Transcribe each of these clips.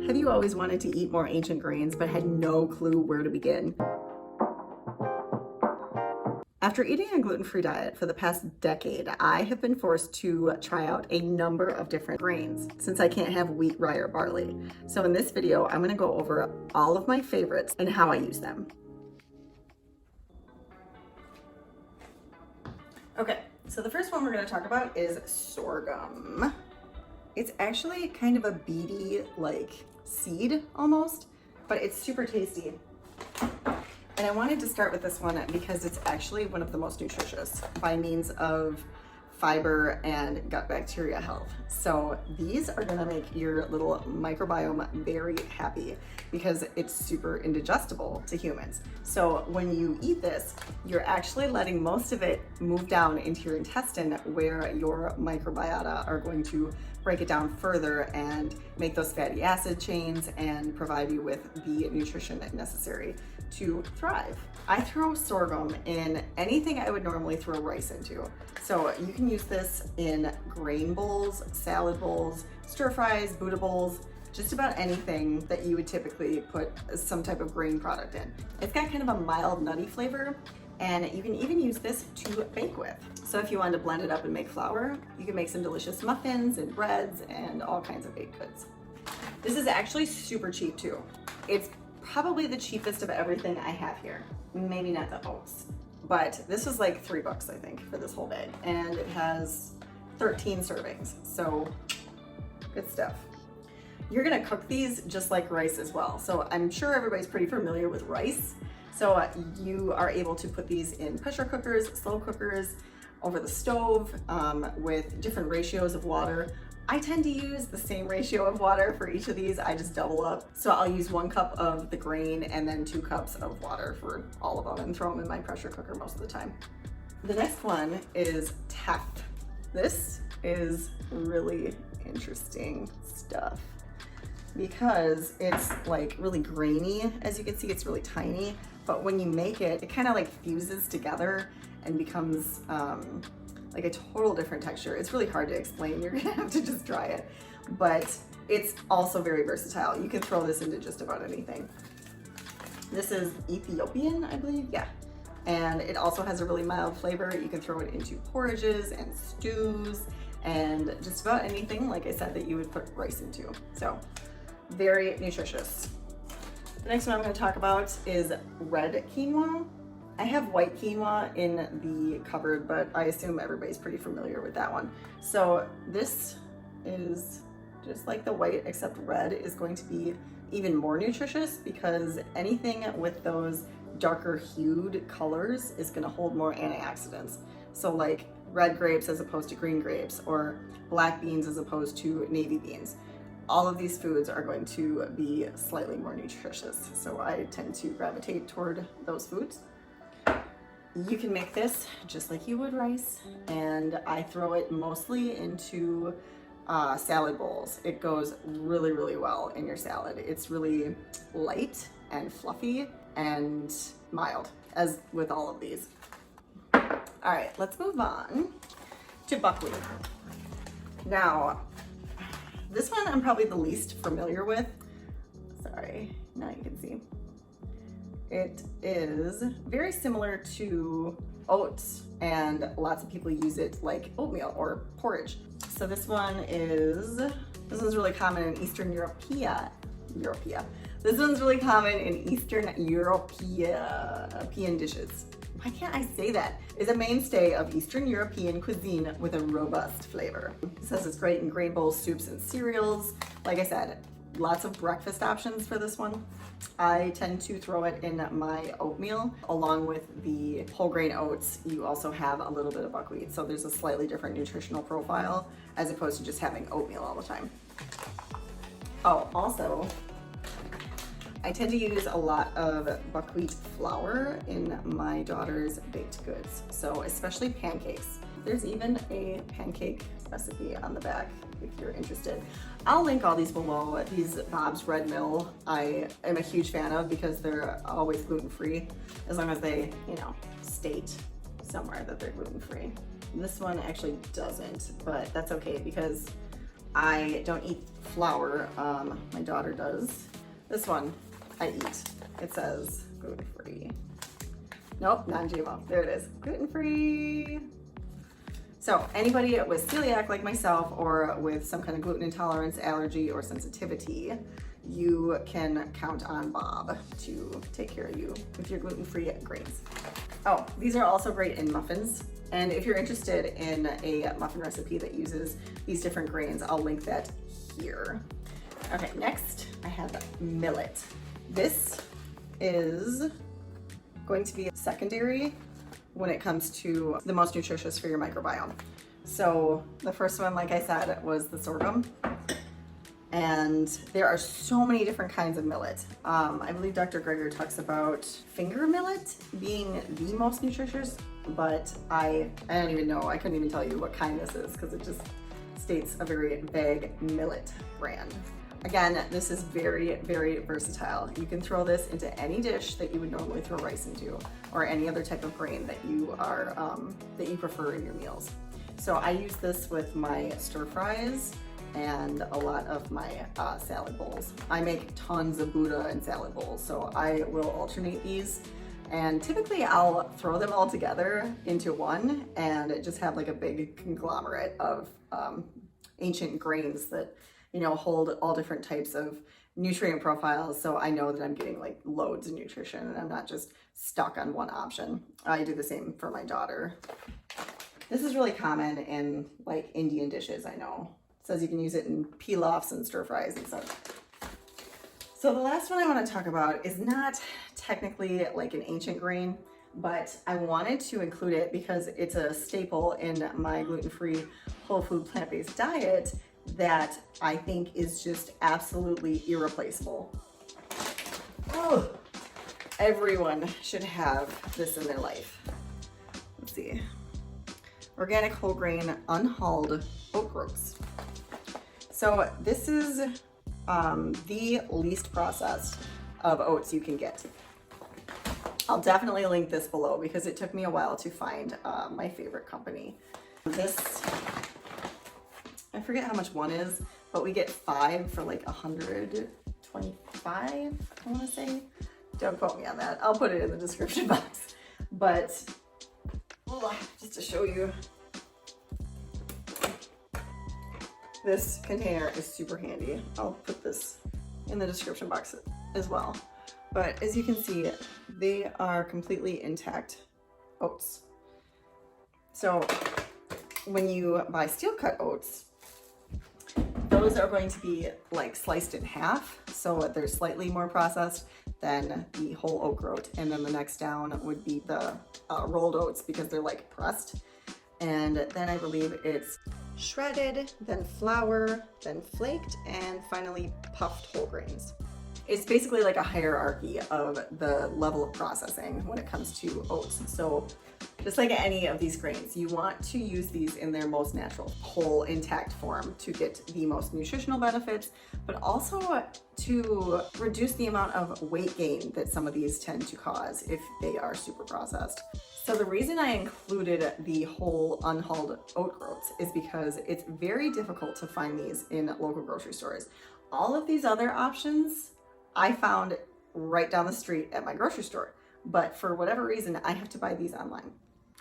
Have you always wanted to eat more ancient grains but had no clue where to begin? After eating a gluten-free diet for the past decade, I have been forced to try out a number of different grains since I can't have wheat, rye, or barley. So in this video, I'm gonna go over all of my favorites and how I use them. Okay, so the first one we're gonna talk about is sorghum. It's actually kind of a beady, like seed almost, but it's super tasty. And I wanted to start with this one because it's actually one of the most nutritious by means of fiber and gut bacteria health. So these are gonna make your little microbiome very happy because it's super indigestible to humans. So when you eat this, you're actually letting most of it move down into your intestine where your microbiota are going to break it down further and make those fatty acid chains and provide you with the nutrition necessary to thrive. I throw sorghum in anything I would normally throw rice into. So you can use this in grain bowls, salad bowls, stir fries, Buddha bowls, just about anything that you would typically put some type of grain product in. It's got kind of a mild nutty flavor, and you can even use this to bake with. So if you wanted to blend it up and make flour, you can make some delicious muffins and breads and all kinds of baked goods. This is actually super cheap too. It's probably the cheapest of everything I have here. Maybe not the oats, but this was like $3, I think, for this whole bag. And it has 13 servings, so good stuff. You're gonna cook these just like rice as well. So I'm sure everybody's pretty familiar with rice. So you are able to put these in pressure cookers, slow cookers, over the stove with different ratios of water. I tend to use the same ratio of water for each of these. I just double up. So I'll use 1 cup of the grain and then 2 cups of water for all of them and throw them in my pressure cooker most of the time. The next one is Teff. This is really interesting stuff because it's like really grainy. As you can see, it's really tiny, but when you make it, it kind of like fuses together and becomes like a total different texture. It's really hard to explain. You're gonna have to just try it, but it's also very versatile. You can throw this into just about anything. This is Ethiopian, I believe, yeah. And it also has a really mild flavor. You can throw it into porridges and stews and just about anything, like I said, that you would put rice into. So very nutritious. The next one I'm gonna talk about is red quinoa. I have white quinoa in the cupboard, but I assume everybody's pretty familiar with that one. So this is just like the white, except red is going to be even more nutritious because anything with those darker hued colors is gonna hold more antioxidants. So like red grapes as opposed to green grapes, or black beans as opposed to navy beans. All of these foods are going to be slightly more nutritious. So I tend to gravitate toward those foods. You can make this just like you would rice, and I throw it mostly into salad bowls. It goes really, really well in your salad. It's really light and fluffy and mild, as with all of these. All right, let's move on to buckwheat. Now, this one I'm probably the least familiar with. Sorry, now you can see. It is very similar to oats, and lots of people use it like oatmeal or porridge. So this one's really common in Eastern European. This one's really common in Eastern European dishes. Why can't I say that? It's a mainstay of Eastern European cuisine with a robust flavor. It says it's great in grain bowls, soups, and cereals. Like I said, lots of breakfast options for this one. I tend to throw it in my oatmeal along with the whole grain oats. You also have a little bit of buckwheat, so there's a slightly different nutritional profile as opposed to just having oatmeal all the time. Oh, also, I tend to use a lot of buckwheat flour in my daughter's baked goods, so especially pancakes. There's even a pancake recipe on the back if you're interested. I'll link all these below. These Bob's Red Mill I am a huge fan of because they're always gluten-free, as long as they, state somewhere that they're gluten-free. This one actually doesn't, but that's okay because I don't eat flour. My daughter does. This one I eat. It says gluten-free. Nope, non-GMO. There it is, gluten-free. So anybody with celiac like myself, or with some kind of gluten intolerance, allergy, or sensitivity, you can count on Bob to take care of you with your gluten-free grains. Oh, these are also great in muffins. And if you're interested in a muffin recipe that uses these different grains, I'll link that here. Okay, next I have millet. This is going to be secondary when it comes to the most nutritious for your microbiome. So the first one, like I said, was the sorghum. And there are so many different kinds of millet. I believe Dr. Greger talks about finger millet being the most nutritious, but I don't even know. I couldn't even tell you what kind this is because it just states a very vague millet brand. Again, this is very, very versatile. You can throw this into any dish that you would normally throw rice into, or any other type of grain that you are that you prefer in your meals. So I use this with my stir fries and a lot of my salad bowls. I make tons of Buddha and salad bowls, so I will alternate these. And typically I'll throw them all together into one and just have like a big conglomerate of ancient grains that, you know, hold all different types of nutrient profiles. So I know that I'm getting like loads of nutrition and I'm not just stuck on one option. I do the same for my daughter. This is really common in like Indian dishes, I know. It says you can use it in pilafs and stir fries and stuff. So the last one I want to talk about is not technically like an ancient grain, but I wanted to include it because it's a staple in my gluten-free, whole food, plant-based diet that I think is just absolutely irreplaceable. Oh, everyone should have this in their life. Let's see. Organic whole grain unhulled oat groats. So this is the least processed of oats you can get. I'll definitely link this below because it took me a while to find my favorite company. This, I forget how much one is, but we get 5 for like $125, I want to say. Don't quote me on that. I'll put it in the description box. But just to show you, this container is super handy. I'll put this in the description box as well. But as you can see, they are completely intact oats. So when you buy steel cut oats, those are going to be like sliced in half. So they're slightly more processed than the whole oat groat. And then the next down would be the rolled oats because they're like pressed. And then I believe it's shredded, then flour, then flaked, and finally puffed whole grains. It's basically like a hierarchy of the level of processing when it comes to oats. So just like any of these grains, you want to use these in their most natural, whole, intact form to get the most nutritional benefits, but also to reduce the amount of weight gain that some of these tend to cause if they are super processed. So the reason I included the whole unhulled oat groats is because it's very difficult to find these in local grocery stores. All of these other options I found right down the street at my grocery store, but for whatever reason, I have to buy these online.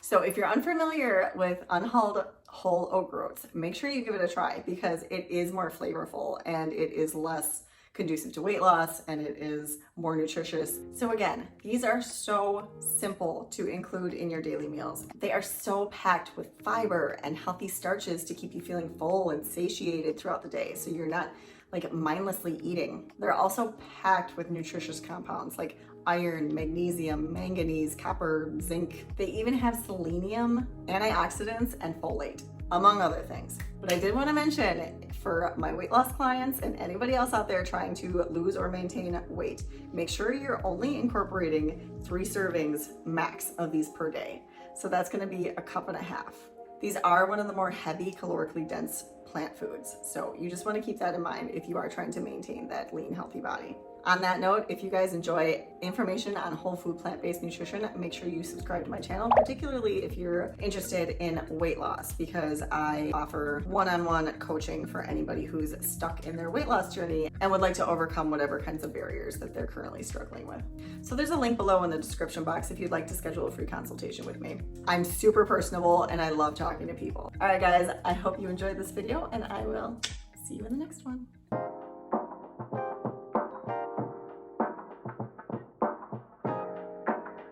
So if you're unfamiliar with unhulled whole oat groats, make sure you give it a try because it is more flavorful and it is less conducive to weight loss and it is more nutritious. So again, these are so simple to include in your daily meals. They are so packed with fiber and healthy starches to keep you feeling full and satiated throughout the day, so you're not like mindlessly eating. They're also packed with nutritious compounds like iron, magnesium, manganese, copper, zinc. They even have selenium, antioxidants, and folate, among other things. But I did want to mention, for my weight loss clients and anybody else out there trying to lose or maintain weight, make sure you're only incorporating 3 servings max of these per day. So that's going to be a 1.5 cups. These are one of the more heavy calorically dense plant foods. So you just want to keep that in mind if you are trying to maintain that lean, healthy body. On that note, if you guys enjoy information on whole food plant-based nutrition, make sure you subscribe to my channel, particularly if you're interested in weight loss, because I offer one-on-one coaching for anybody who's stuck in their weight loss journey and would like to overcome whatever kinds of barriers that they're currently struggling with. So there's a link below in the description box if you'd like to schedule a free consultation with me. I'm super personable and I love talking to people. All right, guys, I hope you enjoyed this video and I will see you in the next one.